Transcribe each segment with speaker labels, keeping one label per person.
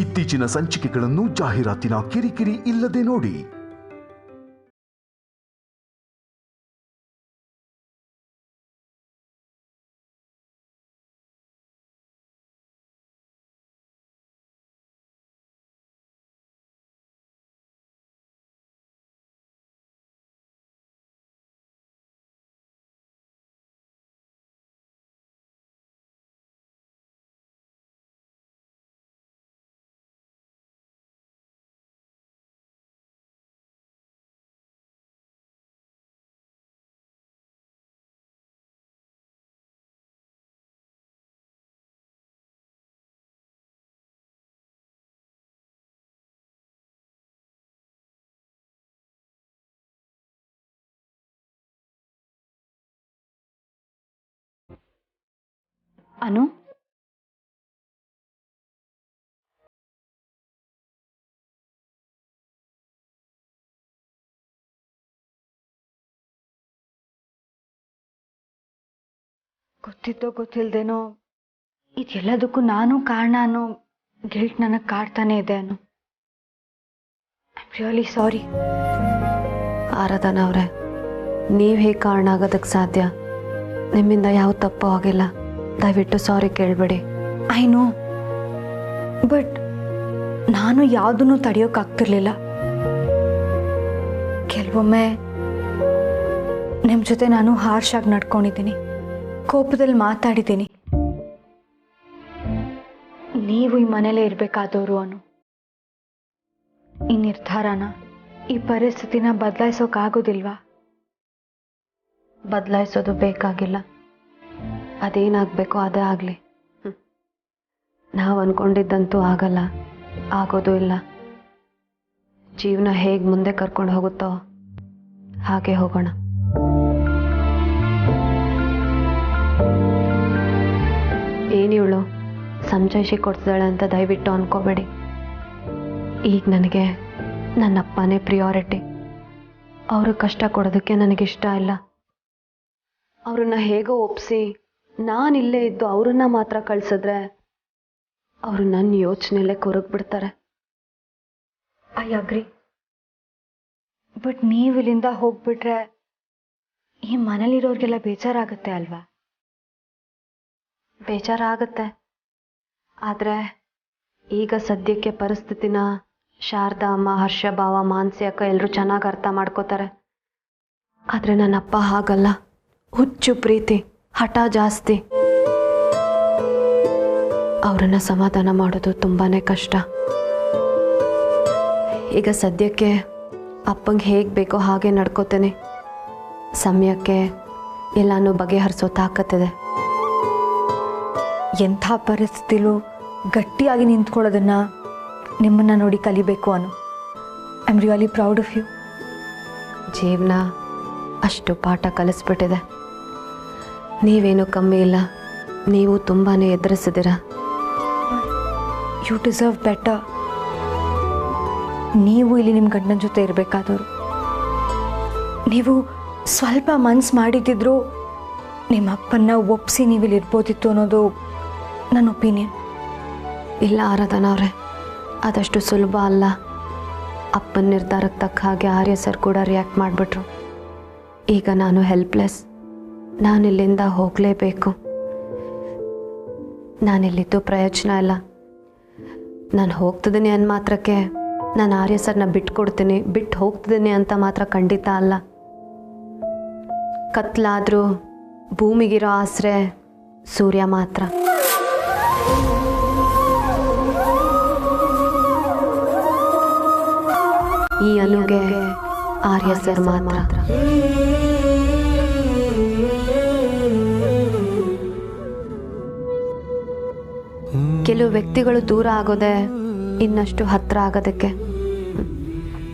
Speaker 1: ಇತ್ತೀಚಿನ ಸಂಚಿಕೆಗಳನ್ನು ಜಾಹೀರಾತಿನ ಕಿರಿಕಿರಿ ಇಲ್ಲದೆ ನೋಡಿ.
Speaker 2: ಅನು, ಗೊತ್ತಿದ್ದೋ ಗೊತ್ತಿಲ್ದೇನೋ ಇದೆಲ್ಲದಕ್ಕೂ ನಾನು ಕಾರಣ ಅನ್ನೋ ಗಿಲ್ಟ್ ನನಗೆ ಕಾಡ್ತಾನೆ ಇದೆ Anu. I am really sorry.
Speaker 3: Aradhana ಅವರೇ, ನೀವು ಹೇಗೆ ಕಾರಣ ಆಗೋದಕ್ಕೆ ಸಾಧ್ಯ? ನಿಮ್ಮಿಂದ ಯಾವ ತಪ್ಪು ಆಗಿಲ್ಲ. ದಯವಿಟ್ಟು ಸಾರಿ ಕೇಳಬೇಡಿ.
Speaker 2: ಐ ನೋ, ಬಟ್ ನಾನು ಯಾವುದನ್ನು ತಡೆಯೋಕ್ಕಾಗ್ತಿರ್ಲಿಲ್ಲ. ಕೆಲವೊಮ್ಮೆ ನಿಮ್ಮ ಜೊತೆ ನಾನು ಹಾರ್ಷಾಗಿ ನಡ್ಕೊಂಡಿದ್ದೀನಿ, ಕೋಪದಲ್ಲಿ ಮಾತಾಡಿದ್ದೀನಿ. ನೀವು ಈ ಮನೇಲೇ ಇರಬೇಕಾದವರು ಅನು. ಈ ನಿರ್ಧಾರನ, ಈ ಪರಿಸ್ಥಿತಿನ ಬದಲಾಯಿಸೋಕ್ಕಾಗೋದಿಲ್ವಾ?
Speaker 3: ಬದಲಾಯಿಸೋದು ಬೇಕಾಗಿಲ್ಲ. ಅದೇನಾಗಬೇಕೋ ಅದೇ ಆಗಲಿ. ನಾವು ಅಂದ್ಕೊಂಡಿದ್ದಂತೂ ಆಗಲ್ಲ, ಆಗೋದು ಇಲ್ಲ. ಜೀವನ ಹೇಗೆ ಮುಂದೆ ಕರ್ಕೊಂಡು ಹೋಗುತ್ತೋ ಹಾಗೆ ಹೋಗೋಣ. ಏನಿವಳು ಸಂಜಯಿಸಿ ಕೊಡ್ತಿದ್ದಾಳೆ ಅಂತ ದಯವಿಟ್ಟು ಅನ್ಕೋಬೇಡಿ. ಈಗ ನನಗೆ ನನ್ನಪ್ಪನೇ ಪ್ರಿಯಾರಿಟಿ. ಅವರು ಕಷ್ಟ ಕೊಡೋದಕ್ಕೆ ನನಗಿಷ್ಟ ಇಲ್ಲ. ಅವ್ರನ್ನ ಹೇಗೋ ಒಪ್ಪಿಸಿ ನಾನಿಲ್ಲೇ ಇದ್ದು ಅವ್ರನ್ನ ಮಾತ್ರ ಕಳ್ಸಿದ್ರೆ ಅವರು ನನ್ನ ಯೋಚನೆಯಲ್ಲೇ ಕೊರಗ್ಬಿಡ್ತಾರೆ.
Speaker 2: I agree. ಬಟ್ ನೀವು ಇಲ್ಲಿಂದ ಹೋಗ್ಬಿಟ್ರೆ ಈ ಮನೇಲಿರೋರಿಗೆಲ್ಲ ಬೇಜಾರಾಗುತ್ತೆ ಅಲ್ವಾ?
Speaker 3: ಬೇಜಾರಾಗತ್ತೆ. ಆದರೆ ಈಗ ಸದ್ಯಕ್ಕೆ ಪರಿಸ್ಥಿತಿನ ಶಾರದಾ ಅಮ್ಮ, ಹರ್ಷ ಭಾವ, ಮಾನಸಿ ಅಕ್ಕ ಎಲ್ಲರೂ ಚೆನ್ನಾಗಿ ಅರ್ಥ ಮಾಡ್ಕೋತಾರೆ. ಆದರೆ ನನ್ನಪ್ಪ ಹಾಗಲ್ಲ. ಹುಚ್ಚು ಪ್ರೀತಿ, ಹಠ ಜಾಸ್ತಿ. ಅವರನ್ನು ಸಮಾಧಾನ ಮಾಡೋದು ತುಂಬಾ ಕಷ್ಟ. ಈಗ ಸದ್ಯಕ್ಕೆ ಅಪ್ಪಂಗೆ ಹೇಗೆ ಬೇಕೋ ಹಾಗೆ ನಡ್ಕೋತೇನೆ. ಸಮಯಕ್ಕೆ ಎಲ್ಲನೂ ಬಗೆಹರಿಸೋ ತಾಕತ್ತಿದೆ.
Speaker 2: ಎಂಥ ಪರಿಸ್ಥಿತಿಲೂ ಗಟ್ಟಿಯಾಗಿ ನಿಂತ್ಕೊಳ್ಳೋದನ್ನ ನಿಮ್ಮನ್ನು ನೋಡಿ ಕಲಿಬೇಕು Anu. I am really proud of you.
Speaker 3: ಜೀವನ ಅಷ್ಟು ಪಾಠ ಕಲಿಸ್ಬಿಟ್ಟಿದೆ. ನೀವೇನು ಕಮ್ಮಿ ಇಲ್ಲ. ನೀವು ತುಂಬಾ ಎದುರಿಸಿದ್ದೀರ.
Speaker 2: You deserve better. ನೀವು ಇಲ್ಲಿ ನಿಮ್ಮ ಗಂಡನ ಜೊತೆ ಇರಬೇಕಾದವರು. ನೀವು ಸ್ವಲ್ಪ ಮನ್ಸು ಮಾಡಿದ್ದಿದ್ರು ನಿಮ್ಮ ಅಪ್ಪನ್ನ ಒಪ್ಪಿಸಿ ನೀವಿಲ್ಲಿ ಇರ್ಬೋದಿತ್ತು ಅನ್ನೋದು ನನ್ನ ಒಪಿನಿಯನ್.
Speaker 3: ಇಲ್ಲ ಆರಾಧನಾ ಅವರೇ, ಅದಷ್ಟು ಸುಲಭ ಅಲ್ಲ. ಅಪ್ಪನ ನಿರ್ಧಾರಕ್ಕೆ ತಕ್ಕ ಹಾಗೆ ಆರ್ಯ ಸರ್ ಕೂಡ ರಿಯಾಕ್ಟ್ ಮಾಡಿಬಿಟ್ರು. ಈಗ ನಾನು ಹೆಲ್ಪ್ಲೆಸ್. ನಾನಿಲ್ಲಿಂದ ಹೋಗಲೇಬೇಕು. ನಾನಿಲ್ಲಿದ್ದು ಪ್ರಯೋಜನ ಇಲ್ಲ. ನಾನು ಹೋಗ್ತಿದ್ದೀನಿ ಅಂದ ಮಾತ್ರಕ್ಕೆ ನಾನು ಆರ್ಯ ಸರ್ನ ಬಿಟ್ಟು ಹೋಗ್ತಿದ್ದೀನಿ ಅಂತ ಮಾತ್ರ ಖಂಡಿತ ಅಲ್ಲ. ಕತ್ಲಾದರೂ ಭೂಮಿಗಿರೋ ಆಸರೆ ಸೂರ್ಯ ಮಾತ್ರ. ಈ ಅನುಗೆ ಆರ್ಯ ಸರ್ ಮಾತ್ರ. ಕೆಲವು ವ್ಯಕ್ತಿಗಳು ದೂರ ಆಗೋದೆ ಇನ್ನಷ್ಟು ಹತ್ರ ಆಗೋದಕ್ಕೆ.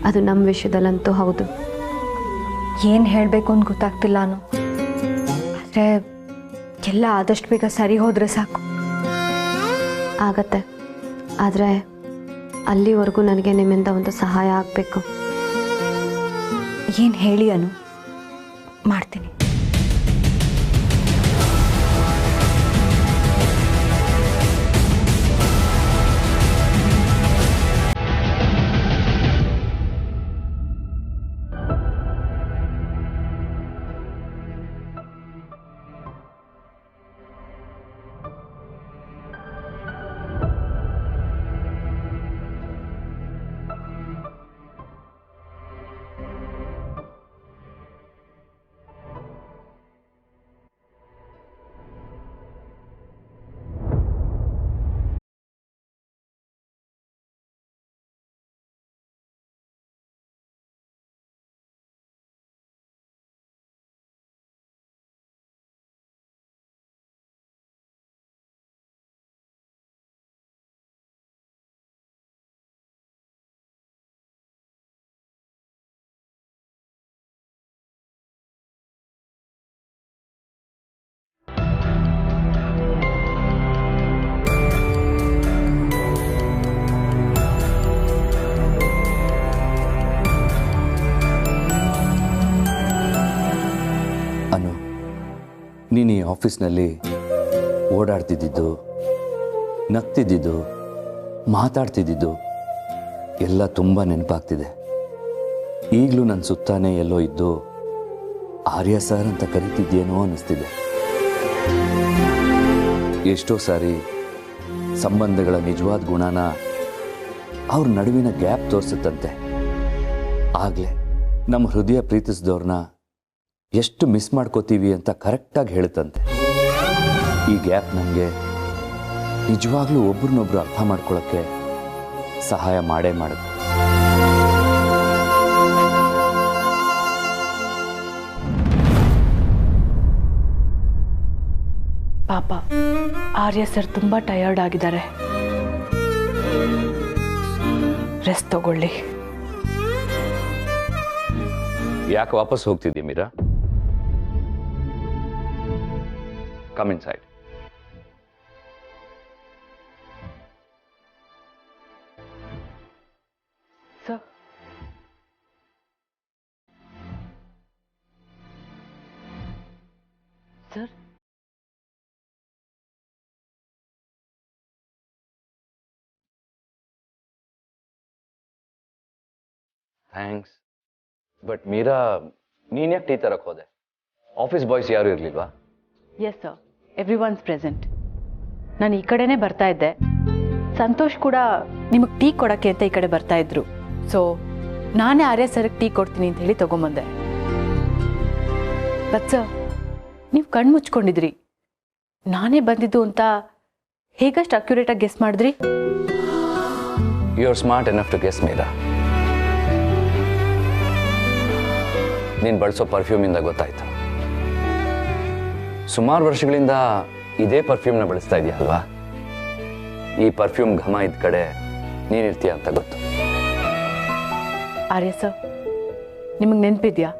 Speaker 3: ಅದು ನಮ್ಮ ವಿಷಯದಲ್ಲಂತೂ ಹೌದು.
Speaker 2: ಏನು ಹೇಳಬೇಕು ಅಂತ ಗೊತ್ತಾಗ್ತಿಲ್ಲ ನಾನು. ಆದರೆ ಎಲ್ಲ ಆದಷ್ಟು ಬೇಗ ಸರಿ ಹೋದರೆ ಸಾಕು.
Speaker 3: ಆಗತ್ತೆ. ಆದರೆ ಅಲ್ಲಿವರೆಗೂ ನನಗೆ ನಿಮ್ಮಿಂದ ಒಂದು ಸಹಾಯ ಆಗಬೇಕು.
Speaker 2: ಏನು ಹೇಳಿ ಅನು, ಮಾಡ್ತೀನಿ.
Speaker 4: ಆಫೀಸ್ನಲ್ಲಿ ಓಡಾಡ್ತಿದ್ದಿದ್ದು, ನಗ್ತಿದ್ದಿದ್ದು, ಮಾತಾಡ್ತಿದ್ದಿದ್ದು ಎಲ್ಲ ತುಂಬ ನೆನಪಾಗ್ತಿದೆ. ಈಗಲೂ ನನ್ನ ಸುತ್ತಾನೆ ಎಲ್ಲೋ ಇದ್ದು ಆರ್ಯ ಸರ್ ಅಂತ ಕರಿತಿದ್ದೇನೋ ಅನ್ನಿಸ್ತಿದೆ. ಎಷ್ಟೋ ಸಾರಿ ಸಂಬಂಧಗಳ ನಿಜವಾದ ಗುಣನ ಅವ್ರ ನಡುವಿನ ಗ್ಯಾಪ್ ತೋರಿಸುತ್ತಂತೆ. ಆಗಲೇ ನಮ್ಮ ಹೃದಯ ಪ್ರೀತಿಸಿದವ್ರನ್ನ ಎಷ್ಟು ಮಿಸ್ ಮಾಡ್ಕೋತೀವಿ ಅಂತ ಕರೆಕ್ಟಾಗಿ ಹೇಳುತ್ತಂತೆ. ಈ ಗ್ಯಾಪ್ ನಮಗೆ ನಿಜವಾಗ್ಲೂ ಒಬ್ರನ್ನೊಬ್ರು ಅರ್ಥ ಮಾಡ್ಕೊಳ್ಳೋಕ್ಕೆ ಸಹಾಯ ಮಾಡೇ ಮಾಡುತ್ತೆ.
Speaker 5: ಪಾಪ ಆರ್ಯ ಸರ್ ತುಂಬ ಟಯರ್ಡ್ ಆಗಿದ್ದಾರೆ, ರೆಸ್ಟ್ ತಗೊಳ್ಳಿ.
Speaker 4: ಯಾಕೆ ವಾಪಸ್ ಹೋಗ್ತಿದ್ದೀಯ Meera? Come inside.
Speaker 5: Sir, sir
Speaker 4: thanks. But Meera, ನೀನು ಯಾಕೆ ಟೀ ತರಕ್ಕೆ ಹೋದೆ? ಆಫೀಸ್ ಬಾಯ್ಸ್ ಯಾರು ಇರಲಿಲ್ವಾ?
Speaker 5: Yes sir, everyone's present. ನಾನು ಈ ಕಡೆನೇ ಬರ್ತಾ ಇದ್ದೆ. ಸಂತೋಷ್ ಕೂಡ ನಿಮಗೆ ಟೀ ಕೊಡೋಕ್ಕೆ ಅಂತ ಈ ಕಡೆ ಬರ್ತಾ ಇದ್ರು. ಸೊ ನಾನೇ ಆರ್ಯ ಸರ್ಗೆ ಟೀ ಕೊಡ್ತೀನಿ ಅಂತ ಹೇಳಿ ತೊಗೊಂಬಂದೆ. ಬಟ್ ಸರ್, ನೀವು ಕಣ್ಣು ಮುಚ್ಕೊಂಡಿದ್ರಿ. ನಾನೇ ಬಂದಿದ್ದು ಅಂತ ಹೇಗಷ್ಟು ಅಕ್ಯುರೇಟಾಗಿ ಗೆಸ್ ಮಾಡಿದ್ರಿ?
Speaker 4: You are smart enough to guess Meera. ನೀನು ಬಳಸೋ ಪರ್ಫ್ಯೂಮಿಂದ ಗೊತ್ತಾಯ್ತು. ಸುಮಾರು ವರ್ಷಗಳಿಂದ ಇದೇ ಪರ್ಫ್ಯೂಮ್ನ ಬಳಸ್ತಾ ಇದೆಯಾ ಅಲ್ವಾ? ಈ ಪರ್ಫ್ಯೂಮ್ ಘಮ ಇದ್ದ ಕಡೆ ನೀನಿರ್ತೀಯ ಅಂತ ಗೊತ್ತು.
Speaker 5: ಆರ್ಯ ಸರ್, ನಿಮಗೆ ನೆನಪಿದ್ಯಾ?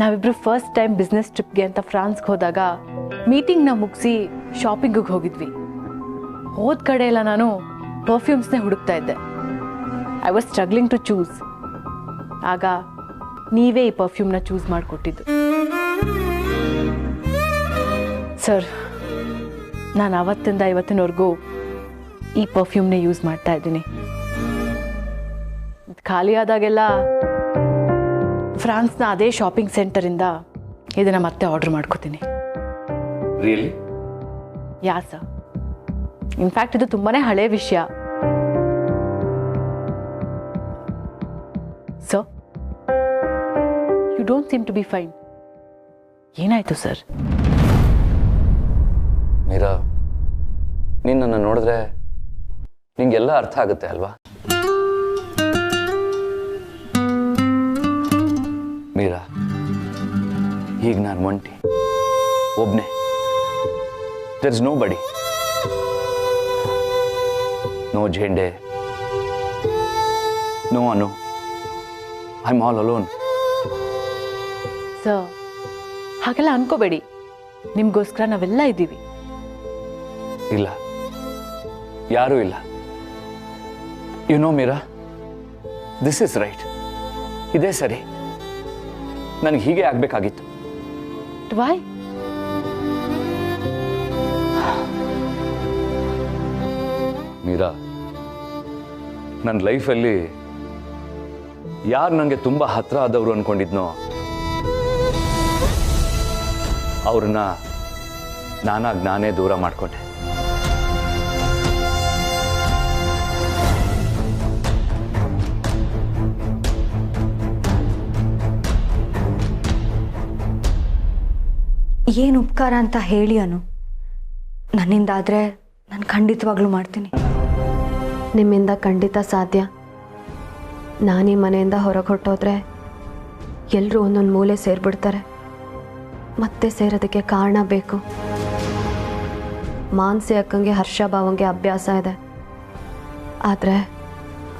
Speaker 5: ನಾವಿಬ್ರು ಫಸ್ಟ್ ಟೈಮ್ ಬಿಸ್ನೆಸ್ ಟ್ರಿಪ್ಗೆ ಅಂತ ಫ್ರಾನ್ಸ್ಗೆ ಹೋದಾಗ ಮೀಟಿಂಗ್ನ ಮುಗಿಸಿ ಶಾಪಿಂಗಿಗೆ ಹೋಗಿದ್ವಿ. ಹೋದ ಕಡೆ ಎಲ್ಲ ನಾನು ಪರ್ಫ್ಯೂಮ್ಸ್ನೇ ಹುಡುಕ್ತಾ ಇದ್ದೆ. I was struggling to choose. ಆಗ ನೀವೇ ಈ ಪರ್ಫ್ಯೂಮ್ನ ಚೂಸ್ ಮಾಡಿಕೊಟ್ಟಿದ್ದು. ಸರ್, ನಾನು ಆವತ್ತಿಂದ ಇವತ್ತಿನವರೆಗೂ ಈ ಪರ್ಫ್ಯೂಮ್ನೇ ಯೂಸ್ ಮಾಡ್ತಾ ಇದ್ದೀನಿ. ಖಾಲಿ ಆದಾಗೆಲ್ಲ ಫ್ರಾನ್ಸ್ನ ಅದೇ ಶಾಪಿಂಗ್ ಸೆಂಟರಿಂದ ಇದನ್ನು ಮತ್ತೆ ಆರ್ಡರ್ ಮಾಡ್ಕೋತೀನಿ.
Speaker 4: ರಿಯಲಿ?
Speaker 5: ಯಾ ಸರ್. ಇನ್ಫ್ಯಾಕ್ಟ್ ಇದು ತುಂಬಾ ಹಳೆ ವಿಷಯ. Sir, you don't seem to be fine. ಏನಾಯ್ತು ಸರ್?
Speaker 4: ಮೀರಾ, ನಿನ್ನನ್ನು ನೋಡಿದ್ರೆ ನಿಂಗೆಲ್ಲ ಅರ್ಥ ಆಗುತ್ತೆ ಅಲ್ವಾ? ಮೀರಾ, ಈಗ ನಾನು ಒಂಟಿ, ಒಬ್ನೇ. There is nobody, no Zende, no Anu. I am all alone.
Speaker 5: Sir, ಹಾಗೆಲ್ಲ ಅನ್ಕೋಬೇಡಿ. ನಿಮಗೋಸ್ಕರ ನಾವೆಲ್ಲ ಇದ್ದೀವಿ.
Speaker 4: ಇಲ್ಲ, ಯಾರೂ ಇಲ್ಲ. You know Meera, this is right. ಇದೇ ಸರಿ. ನನಗೆ ಹೀಗೆ ಆಗಬೇಕಾಗಿತ್ತು.
Speaker 5: ವೈ?
Speaker 4: ಮೀರಾ, ನನ್ನ ಲೈಫಲ್ಲಿ ಯಾರು ನನಗೆ ತುಂಬ ಹತ್ರ ಆದವರು ಅನ್ಕೊಂಡಿದ್ನೋ ಅವ್ರನ್ನ ನಾನೇ ದೂರ ಮಾಡಿಕೊಂಡೆ.
Speaker 2: ಏನು ಉಪಕಾರ ಅಂತ ಹೇಳಿ ಅನು. ನನ್ನಿಂದಾದರೆ ನಾನು ಖಂಡಿತವಾಗ್ಲೂ ಮಾಡ್ತೀನಿ.
Speaker 3: ನಿಮ್ಮಿಂದ ಖಂಡಿತ ಸಾಧ್ಯ. ನಾನೀ ಮನೆಯಿಂದ ಹೊರಗೆ ಹೊರಟೋದ್ರೆ ಎಲ್ಲರೂ ಒಂದೊಂದು ಮೂಲೆ ಸೇರಿಬಿಡ್ತಾರೆ. ಮತ್ತೆ ಸೇರೋದಕ್ಕೆ ಕಾರಣ ಬೇಕು. ಮಾನಸಿ ಅಕ್ಕಂಗೆ ಹರ್ಷ ಭಾವಂಗೆ ಅಭ್ಯಾಸ ಇದೆ. ಆದರೆ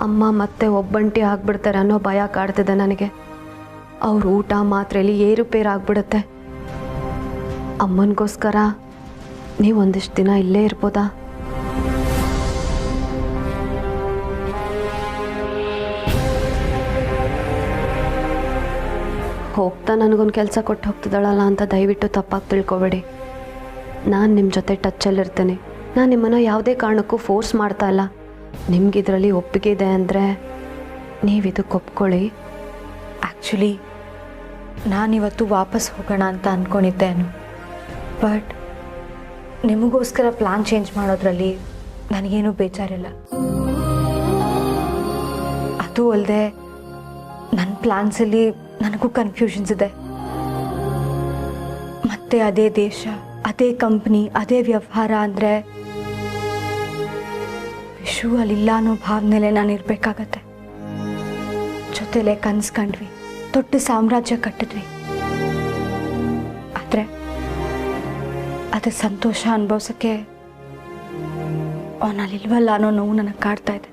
Speaker 3: ಅಮ್ಮ ಮತ್ತೆ ಒಬ್ಬಂಟಿ ಆಗ್ಬಿಡ್ತಾರೆ ಅನ್ನೋ ಭಯ ಕಾಡ್ತಿದೆ ನನಗೆ. ಅವ್ರ ಊಟ ಮಾತ್ರೆಯಲ್ಲಿ ಏರುಪೇರು ಆಗ್ಬಿಡುತ್ತೆ. ಅಮ್ಮನಿಗೋಸ್ಕರ ನೀವು ಒಂದಿಷ್ಟು ದಿನ ಇಲ್ಲೇ ಇರ್ಬೋದಾ? ಹೋಗ್ತಾ ನನಗೊಂದು ಕೆಲಸ ಕೊಟ್ಟು ಹೋಗ್ತಿದ್ದಾಳಲ್ಲ ಅಂತ ದಯವಿಟ್ಟು ತಪ್ಪಾಗಿ ತಿಳ್ಕೊಬೇಡಿ. ನಾನು ನಿಮ್ಮ ಜೊತೆ ಟಚ್ಚಲ್ಲಿರ್ತೇನೆ. ನಾನು ನಿಮ್ಮನ್ನು ಯಾವುದೇ ಕಾರಣಕ್ಕೂ ಫೋರ್ಸ್ ಮಾಡ್ತಾ ಇಲ್ಲ. ನಿಮ್ಗಿದ್ರಲ್ಲಿ ಒಪ್ಪಿಗೆ ಇದೆ ಅಂದರೆ ನೀವು ಇದಕ್ಕೆ ಒಪ್ಕೊಳ್ಳಿ.
Speaker 2: ಆ್ಯಕ್ಚುಲಿ ನಾನಿವತ್ತು ವಾಪಸ್ ಹೋಗೋಣ ಅಂತ ಅಂದ್ಕೊಂಡಿದ್ದೇನು, ಬಟ್ ನಿಮಗೋಸ್ಕರ ಪ್ಲ್ಯಾನ್ ಚೇಂಜ್ ಮಾಡೋದ್ರಲ್ಲಿ ನನಗೇನು ಬೇಜಾರಿಲ್ಲ. ಅದು ಅಲ್ಲದೆ ನನ್ನ ಪ್ಲ್ಯಾನ್ಸಲ್ಲಿ ನನಗೂ ಕನ್ಫ್ಯೂಷನ್ಸ್ ಇದೆ. ಮತ್ತೆ ಅದೇ ದೇಶ, ಅದೇ ಕಂಪ್ನಿ, ಅದೇ ವ್ಯವಹಾರ ಅಂದರೆ ವಿಶು ಅಲ್ಲಿಲ್ಲ ಅನ್ನೋ ಭಾವನೆಲೆ ನಾನು ಇರಬೇಕಾಗತ್ತೆ. ಜೊತೆಲೆ ಕನಸು ಕಂಡ್ವಿ, ದೊಡ್ಡ ಸಾಮ್ರಾಜ್ಯ ಕಟ್ಟಿದ್ವಿ. ಆದರೆ ಅದೇ ಸಂತೋಷ ಅನುಭವಿಸೋಕ್ಕೆ ಅವನಲ್ಲಿಲ್ವಲ್ಲ ಅನ್ನೋ ನೋವು ನನಗೆ ಕಾಡ್ತಾ ಇದೆ.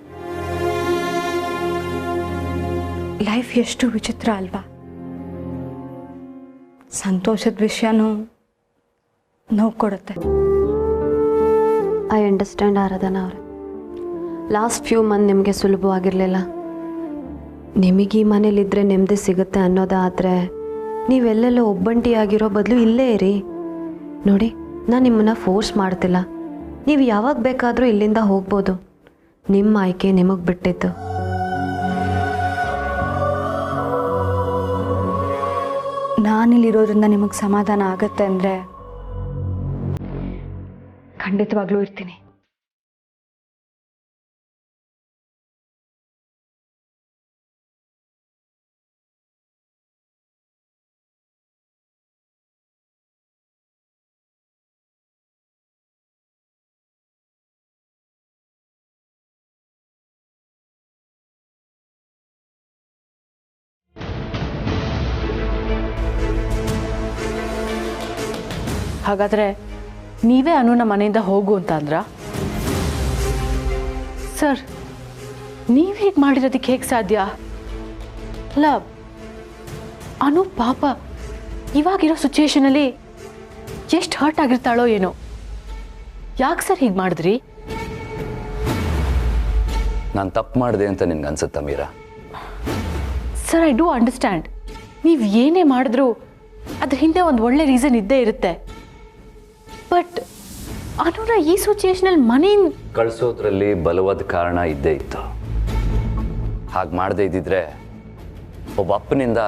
Speaker 2: ಲೈಫ್ ಎಷ್ಟು ವಿಚಿತ್ರ ಅಲ್ವಾ? ಸಂತೋಷದ ವಿಷಯನೂ ನೋವು ಕೊಡುತ್ತೆ.
Speaker 3: ಐ ಅಂಡರ್ಸ್ಟ್ಯಾಂಡ್ ಆರಾಧನಾ ಅವರೇ. ಲಾಸ್ಟ್ ಫ್ಯೂ ಮಂತ್ ನಿಮಗೆ ಸುಲಭವಾಗಿರಲಿಲ್ಲ. ನಿಮಗೆ ಈ ಮನೇಲಿದ್ದರೆ ನೆಮ್ಮದಿ ಸಿಗುತ್ತೆ ಅನ್ನೋದಾದರೆ ನೀವೆಲ್ಲೆಲ್ಲ ಒಬ್ಬಂಟಿಯಾಗಿರೋ ಬದಲು ಇಲ್ಲೇ ಇರಿ. ನೋಡಿ, ನಾನು ನಿಮ್ಮನ್ನು ಫೋರ್ಸ್ ಮಾಡ್ತಿಲ್ಲ. ನೀವು ಯಾವಾಗ ಬೇಕಾದರೂ ಇಲ್ಲಿಂದ ಹೋಗ್ಬೋದು. ನಿಮ್ಮ ಆಯ್ಕೆ ನಿಮಗೆ ಬಿಟ್ಟಿದ್ದು.
Speaker 2: ನಾನಿಲ್ಲಿರೋದ್ರಿಂದ ನಿಮಗೆ ಸಮಾಧಾನ ಆಗತ್ತೆ ಅಂದರೆ ಖಂಡಿತವಾಗ್ಲೂ ಇರ್ತೀನಿ.
Speaker 5: ಹಾಗಾದರೆ ನೀವೇ ಅನುನ ಮನೆಯಿಂದ ಹೋಗು ಅಂತ ಅಂದ್ರ? ಸರ್, ನೀವು ಹೀಗೆ ಮಾಡಿರೋದಕ್ಕೆ ಹೇಗೆ ಸಾಧ್ಯ? ಅಲ್ಲ, ಅನು ಪಾಪ ಇವಾಗಿರೋ ಸಿಚುವೇಶನಲ್ಲಿ ಎಷ್ಟು ಹರ್ಟ್ ಆಗಿರ್ತಾಳೋ ಏನೋ. ಯಾಕೆ ಸರ್ ಹೀಗೆ ಮಾಡಿದ್ರಿ?
Speaker 4: ನಾನು ತಪ್ಪು ಮಾಡಿದೆ ಅಂತ ನಿನ್ಗೆ ಅನ್ಸುತ್ತಾ Meera?
Speaker 5: Sir, I do understand. ನೀವು ಏನೇ ಮಾಡಿದ್ರೂ ಅದ್ರ ಹಿಂದೆ ಒಂದು ಒಳ್ಳೆ ರೀಸನ್ ಇದ್ದೇ ಇರುತ್ತೆ. ಬಟ್ ಅನುನ ಈ ಸಿಚುವೇಶನಲ್ಲಿ ಮನೆಯಿಂದ
Speaker 4: ಕಳಿಸೋದ್ರಲ್ಲಿ ಬಲವಾದ ಕಾರಣ ಇದ್ದೇ ಇತ್ತು. ಹಾಗೆ ಮಾಡದೇ ಇದ್ದಿದ್ರೆ ಒಬ್ಬ ಅಪ್ಪನಿಂದ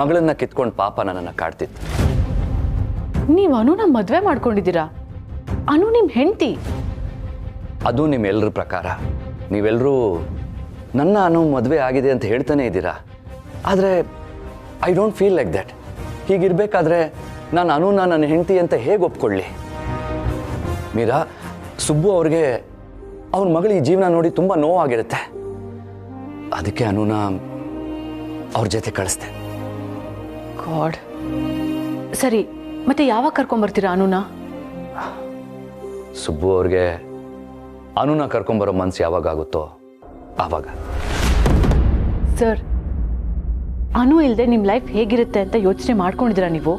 Speaker 4: ಮಗಳನ್ನ ಕಿತ್ಕೊಂಡು ಪಾಪ ನನ್ನನ್ನು ಕಾಡ್ತಿತ್ತು.
Speaker 5: ನೀವು ಅನುನ ಮದುವೆ ಮಾಡ್ಕೊಂಡಿದ್ದೀರಾ? ಅನು ನಿಮ್ಮ ಹೆಂಡತಿ.
Speaker 4: ಅದು ನಿಮ್ಮೆಲ್ಲರ ಪ್ರಕಾರ. ನೀವೆಲ್ಲರೂ ನನ್ನ ಅನು ಮದುವೆ ಆಗಿದೆ ಅಂತ ಹೇಳ್ತಾನೆ ಇದ್ದೀರಾ. ಆದರೆ I don't feel like that. ಹೀಗಿರಬೇಕಾದ್ರೆ ನಾನು ಅನುನ ನನ್ನ ಹೆಂಡತಿ ಅಂತ ಹೇಗೆ ಒಪ್ಕೊಳ್ಳಿ? ಮೀರಾ, ಸುಬ್ಬು ಅವ್ರಿಗೆ ಅವ್ರ ಮಗಳ ಈ ಜೀವನ ನೋಡಿ ತುಂಬ ನೋವಾಗಿರುತ್ತೆ. ಅದಕ್ಕೆ ಅನುನ ಅವ್ರ ಜೊತೆ ಕಳಿಸ್ದೆ.
Speaker 5: ಗಾಡ್. ಸರಿ, ಮತ್ತೆ ಯಾವಾಗ ಕರ್ಕೊಂಬರ್ತೀರಾ ಅನುನ?
Speaker 4: ಸುಬ್ಬು ಅವ್ರಿಗೆ ಅನುನ ಕರ್ಕೊಂಬರೋ ಮನ್ಸು ಯಾವಾಗ ಆಗುತ್ತೋ ಆವಾಗ.
Speaker 5: ಸರ್, ಅನು ಇಲ್ಲದೆ ನಿಮ್ಮ ಲೈಫ್ ಹೇಗಿರುತ್ತೆ ಅಂತ ಯೋಚನೆ ಮಾಡ್ಕೊಂಡಿದ್ದೀರಾ ನೀವು?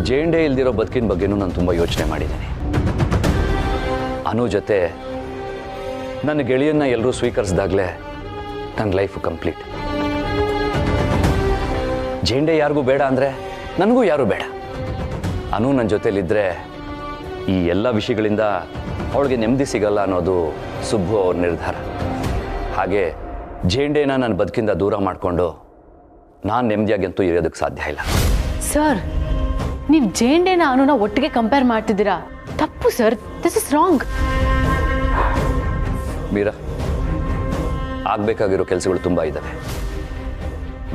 Speaker 4: ಜೇಂಡೆ ಇಲ್ದಿರೋ ಬದುಕಿನ ಬಗ್ಗೆನೂ ನಾನು ತುಂಬ ಯೋಚನೆ ಮಾಡಿದ್ದೀನಿ. ಅನು ಜೊತೆ ನನ್ನ ಗೆಳೆಯನ್ನ ಎಲ್ಲರೂ ಸ್ವೀಕರಿಸಿದಾಗಲೇ ನನ್ನ ಲೈಫು ಕಂಪ್ಲೀಟ್. ಜೇಂಡೆ ಯಾರಿಗೂ ಬೇಡ ಅಂದರೆ ನನಗೂ ಯಾರೂ ಬೇಡ. ಅನು ನನ್ನ ಜೊತೆಲಿದ್ದರೆ ಈ ಎಲ್ಲ ವಿಷಯಗಳಿಂದ ಅವಳಿಗೆ ನೆಮ್ಮದಿ ಸಿಗಲ್ಲ ಅನ್ನೋದು ಸುಬ್ಬು ಅವ್ರ ನಿರ್ಧಾರ. ಹಾಗೆ ಜೇಂಡೆನ ನನ್ನ ಬದುಕಿಂದ ದೂರ ಮಾಡಿಕೊಂಡು ನಾನು ನೆಮ್ಮದಿಯಾಗಂತೂ ಇರೋದಕ್ಕೆ ಸಾಧ್ಯ ಇಲ್ಲ.
Speaker 5: ಸರ್, ನೀವು ಜೇಂಡೆನ ಅನುನ ಒಟ್ಟಿಗೆ ಕಂಪೇರ್ ಮಾಡ್ತಿದ್ದೀರಾ. ತಪ್ಪು sir, this is wrong.
Speaker 4: Meera, ಆಗಬೇಕಾಗಿರೋ ಕೆಲಸಗಳು ತುಂಬ ಇದ್ದಾವೆ.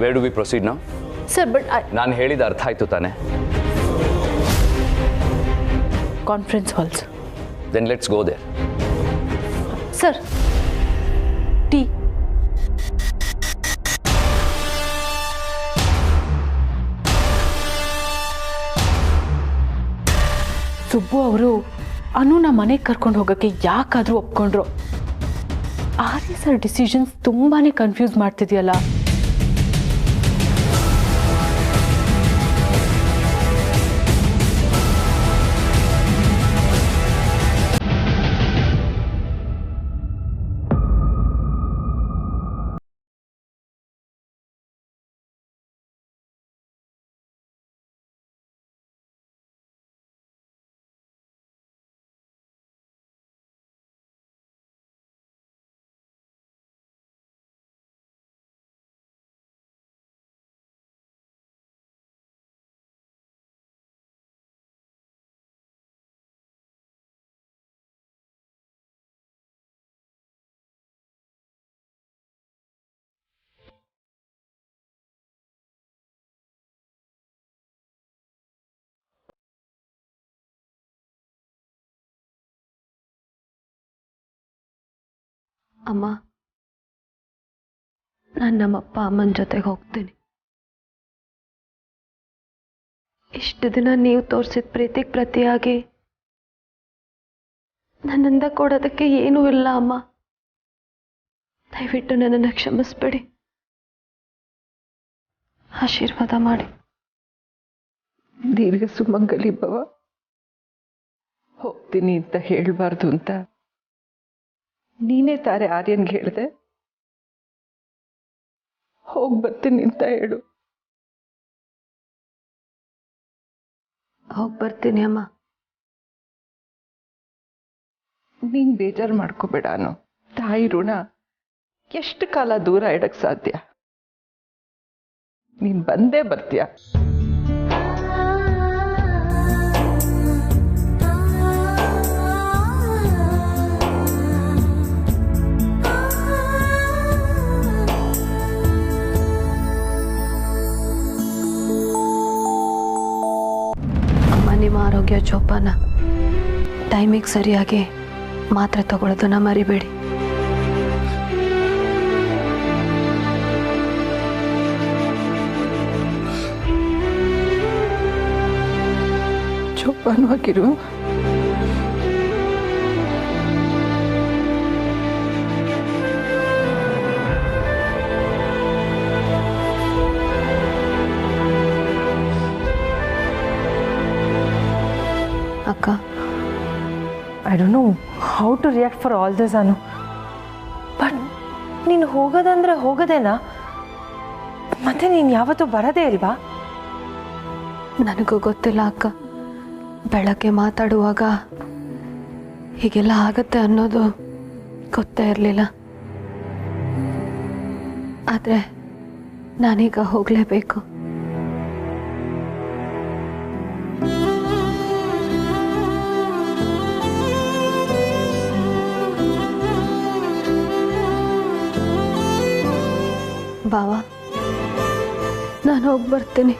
Speaker 4: Where do we proceed now?
Speaker 5: Sir, but
Speaker 4: ನಾನು ಹೇಳಿದ ಅರ್ಥ ಆಯ್ತು ತಾನೆ?
Speaker 5: Conference halls.
Speaker 4: Then let's go there.
Speaker 5: Sir, tea. Subbu ಅವರು ಅನುನ ಮನೆಗೆ ಕರ್ಕೊಂಡು ಹೋಗೋಕ್ಕೆ ಯಾಕಾದರೂ ಒಪ್ಕೊಂಡ್ರು? ಆರ್ಯ ಸರ್ ಡಿಸಿಷನ್ಸ್ ತುಂಬಾ ಕನ್ಫ್ಯೂಸ್ ಮಾಡ್ತಿದೆಯಲ್ಲ.
Speaker 3: ಅಮ್ಮ, ನಾನು ನಮ್ಮಪ್ಪ ಅಮ್ಮನ ಜೊತೆಗೆ ಹೋಗ್ತೀನಿ. ಇಷ್ಟು ದಿನ ನೀವು ತೋರಿಸಿದ ಪ್ರೀತಿಗೆ ಪ್ರತಿಯಾಗಿ ನನ್ನಿಂದ ಕೊಡೋದಕ್ಕೆ ಏನೂ ಇಲ್ಲ ಅಮ್ಮ. ದಯವಿಟ್ಟು ನನ್ನನ್ನು ಕ್ಷಮಿಸ್ಬೇಡಿ, ಆಶೀರ್ವಾದ ಮಾಡಿ.
Speaker 6: ದೀರ್ಘ ಸುಮಂಗಲಿ ಭವ. ಹೋಗ್ತೀನಿ ಅಂತ ಹೇಳಬಾರ್ದು ಅಂತ ನೀನೇ ತಾರೆ ಆರ್ಯನ್ಗೆ ಹೇಳಿದೆ. ಹೋಗಿ ಬರ್ತೀನಿ ಅಂತ ಹೇಳು.
Speaker 3: ಹೋಗಿ ಬರ್ತೀನಿ ಅಮ್ಮ.
Speaker 6: ನೀನ್ ಬೇಜಾರು ಮಾಡ್ಕೋಬೇಡ. ತಾಯಿ ಋಣ ಎಷ್ಟು ಕಾಲ ದೂರ ಇಡಕ್ ಸಾಧ್ಯ? ನೀನ್ ಬಂದೇ ಬರ್ತೀಯ.
Speaker 3: ಅಮ್ಮ, ನಿಮ್ಮ ಆರೋಗ್ಯ ಜೋಪಾನ. ಟೈಮಿಗೆ ಸರಿಯಾಗಿ ಮಾತ್ರೆ ತಗೊಳ್ಳೋದನ್ನ ಮರಿಬೇಡಿ.
Speaker 6: ಜೋಪಾನವಾಗಿರು.
Speaker 3: ಅಕ್ಕ,
Speaker 2: I don't know how to react for all this Anu. But ನೀನು ಹೋಗೋದಂದ್ರೆ ಹೋಗೋದೇನಾ? ಮತ್ತೆ ನೀನು ಯಾವತ್ತೂ ಬರೋದೇ ಇಲ್ವಾ?
Speaker 3: ನನಗೂ ಗೊತ್ತಿಲ್ಲ ಅಕ್ಕ. ಬೆಳಗ್ಗೆ ಮಾತಾಡುವಾಗ ಹೀಗೆಲ್ಲ ಆಗತ್ತೆ ಅನ್ನೋದು ಗೊತ್ತೇ ಇರಲಿಲ್ಲ. ಆದರೆ ನಾನೀಗ ಹೋಗಲೇಬೇಕು. ಬಾವ, ನಾನು ಹೋಗಿ ಬರ್ತೀನಿ.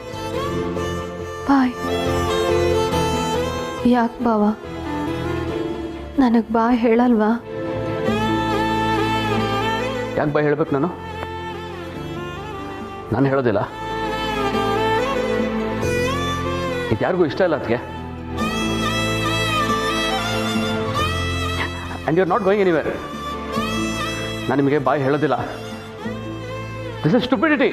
Speaker 3: ಬಾಯ್. ಯಾಕೆ ಬಾವ, ನನಗೆ ಬಾಯ್ ಹೇಳಲ್ವಾ?
Speaker 7: ಯಾಕೆ ಬಾಯ್ ಹೇಳ್ಬೇಕು? ನಾನು ಹೇಳೋದಿಲ್ಲ. ಇದು ಯಾರಿಗೂ ಇಷ್ಟ ಇಲ್ಲ ಅದಕ್ಕೆ. And you are not going anywhere. ನಾನು ನಿಮಗೆ ಬಾಯ್ ಹೇಳೋದಿಲ್ಲ. This is stupidity.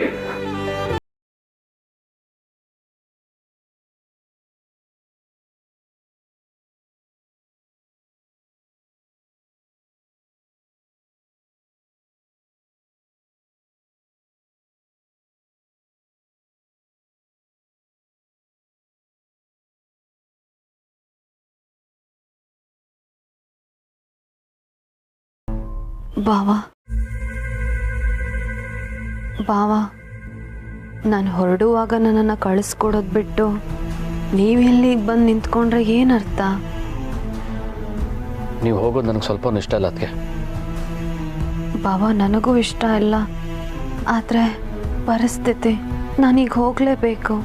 Speaker 3: ಬಾವ, ನಾನು ಹೊರಡುವಾಗ ನನ್ನನ್ನು ಕಳಿಸ್ಕೊಡೋದು ಬಿಟ್ಟು ನೀವೆಲ್ಲಿಗೆ ಬಂದು ನಿಂತ್ಕೊಂಡ್ರೆ ಏನರ್ಥ?
Speaker 7: ನೀವು ಹೋಗೋದು ನನಗೆ ಸ್ವಲ್ಪ ಇಷ್ಟ ಇಲ್ಲ ಅದಕ್ಕೆ.
Speaker 3: ಬಾವ, ನನಗೂ ಇಷ್ಟ ಇಲ್ಲ. ಆದರೆ ಪರಿಸ್ಥಿತಿ, ನಾನೀಗ ಹೋಗಲೇಬೇಕು.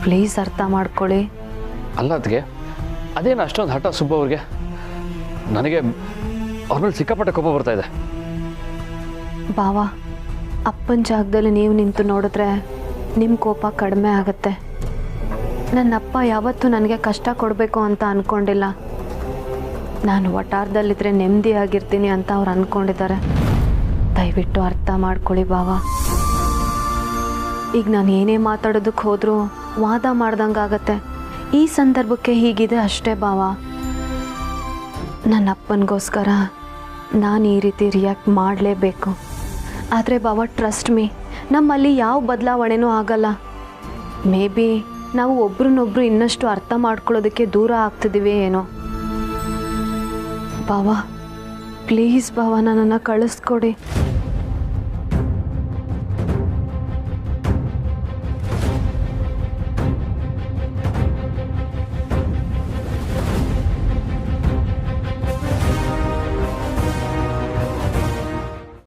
Speaker 3: ಪ್ಲೀಸ್ ಅರ್ಥ ಮಾಡ್ಕೊಳ್ಳಿ.
Speaker 7: ಅಲ್ಲ ಅದಕ್ಕೆ, ಅದೇನು ಅಷ್ಟೊಂದು ಹಠ ಸುಬ್ಬ ಅವ್ರಿಗೆ? ನನಗೆ ಅವ್ರ ಮೇಲೆ ಸಿಕ್ಕಾಪಟ್ಟೆ ಕೋಪ ಬರ್ತಾ ಇದೆ.
Speaker 3: ಬಾವ, ಅಪ್ಪನ ಜಾಗದಲ್ಲಿ ನೀವು ನಿಂತು ನೋಡಿದ್ರೆ ನಿಮ್ಮ ಕೋಪ ಕಡಿಮೆ ಆಗುತ್ತೆ. ನನ್ನಪ್ಪ ಯಾವತ್ತೂ ನನಗೆ ಕಷ್ಟ ಕೊಡಬೇಕು ಅಂತ ಅಂದ್ಕೊಂಡಿಲ್ಲ. ನಾನು ವಟಾರದಲ್ಲಿದ್ದರೆ ನೆಮ್ಮದಿಯಾಗಿರ್ತೀನಿ ಅಂತ ಅವ್ರು ಅಂದ್ಕೊಂಡಿದ್ದಾರೆ. ದಯವಿಟ್ಟು ಅರ್ಥ ಮಾಡ್ಕೊಳ್ಳಿ ಬಾವ. ಈಗ ನಾನು ಏನೇ ಮಾತಾಡೋದಕ್ಕೆ ಹೋದರೂ ವಾದ ಮಾಡ್ದಂಗಾಗತ್ತೆ. ಈ ಸಂದರ್ಭಕ್ಕೆ ಹೀಗಿದೆ ಅಷ್ಟೇ ಬಾವ. ನನ್ನ ಅಪ್ಪನಿಗೋಸ್ಕರ ನಾನು ಈ ರೀತಿ ರಿಯಾಕ್ಟ್ ಮಾಡಲೇಬೇಕು. ಆದರೆ ಬಾವ, ಟ್ರಸ್ಟ್ ಮೀ, ನಮ್ಮಲ್ಲಿ ಯಾವ ಬದಲಾವಣೆನೂ ಆಗಲ್ಲ. ಮೇ ಬಿ ನಾವು ಒಬ್ರನ್ನೊಬ್ರು ಇನ್ನಷ್ಟು ಅರ್ಥ ಮಾಡ್ಕೊಳ್ಳೋದಕ್ಕೆ ದೂರ ಆಗ್ತಿದ್ದೀವಿ ಏನೋ. ಬಾವ, ಪ್ಲೀಸ್ ಬಾವ, ನನ್ನನ್ನು ಕಳಿಸ್ಕೊಡಿ.